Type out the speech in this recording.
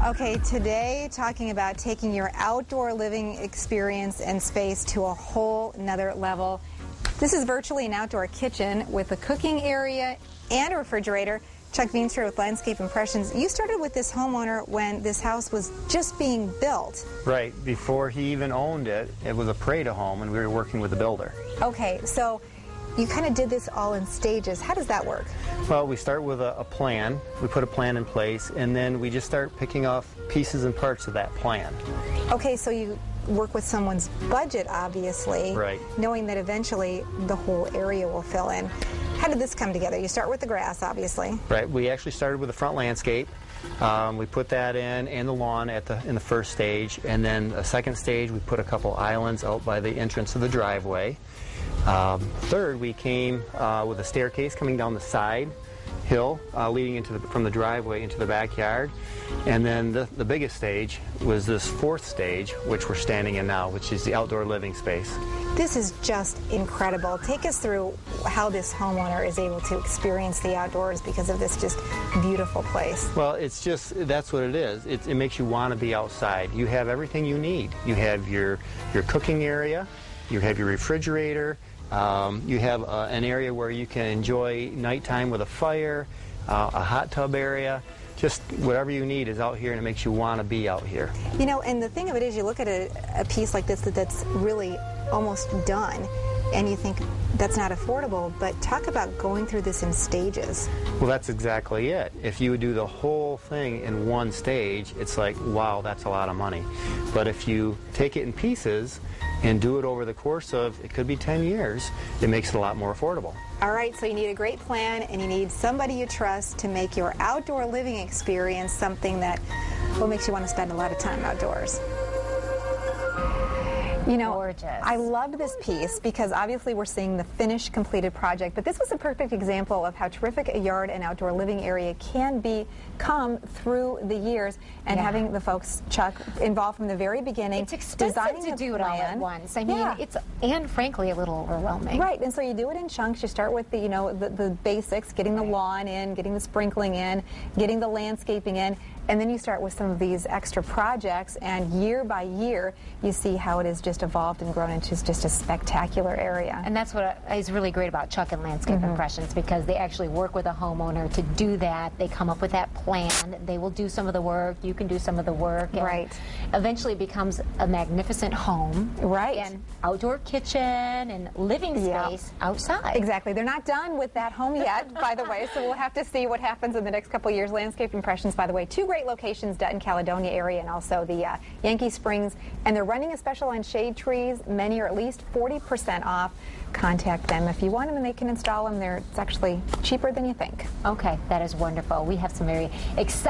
Okay, today talking about taking your outdoor living experience and space to a whole nother level. This is virtually an outdoor kitchen with a cooking area and a refrigerator. Chuck Veenstra with Landscape Impressions. You started with this homeowner when this house was just being built. Right, before he even owned it, it was a Parada home and we were working with the builder. Okay, so you kind of did this all in stages. How does that work? Well, we start with a plan. We put a plan in place, and then we just start picking off pieces and parts of that plan. Okay, so you work with someone's budget, obviously, right, knowing that eventually the whole area will fill in. How did this come together? You start with the grass, obviously. Right, we actually started with the front landscape. We put that in and the lawn in the first stage, and then the second stage we put a couple islands out by the entrance of the driveway. Third, we came with a staircase coming down the side hill leading from the driveway into the backyard, and then the biggest stage was this fourth stage, which we're standing in now, which is the outdoor living space. This is just incredible. Take us through how this homeowner is able to experience the outdoors because of this just beautiful place. Well, it's just, that's what it is. It makes you want to be outside. You have everything you need. You have your cooking area, you have your refrigerator, you have an area where you can enjoy nighttime with a fire, a hot tub area. Just whatever you need is out here, and it makes you want to be out here. You know, and the thing of it is, you look at a piece like this that's really almost done, and you think that's not affordable, but talk about going through this in stages. Well, that's exactly it. If you would do the whole thing in one stage, it's like, wow, that's a lot of money. But if you take it in pieces and do it over the course of, it could be 10 years, it makes it a lot more affordable. All right, so you need a great plan, and you need somebody you trust to make your outdoor living experience something that makes you want to spend a lot of time outdoors. You know, gorgeous. I loved this piece because obviously we're seeing the finished, completed project, but this was a perfect example of how terrific a yard and outdoor living area can become through the years, and having the folks, Chuck, involved from the very beginning. It's expensive to do it all at once. I mean, and frankly a little overwhelming. Right, and so you do it in chunks. You start with the basics, getting the lawn in, getting the sprinkling in, getting the landscaping in, and then you start with some of these extra projects, and year by year you see how it has just evolved and grown into just a spectacular area. And that's what is really great about Chuck and Landscape Impressions, because they actually work with a homeowner to do that. They come up with that plan. They will do some of the work. You can do some of the work. Right. Eventually it becomes a magnificent home. Right. And outdoor kitchen and living space outside. Exactly. They're not done with that home yet, by the way, so we'll have to see what happens in the next couple of years. Landscape Impressions, by the way, two great locations, Dutton, Caledonia area, and also the Yankee Springs, and they're running a special on shade trees. Many are at least 40% off. Contact them if you want them, and they can install them there. It's actually cheaper than you think. Okay, that is wonderful. We have some very exciting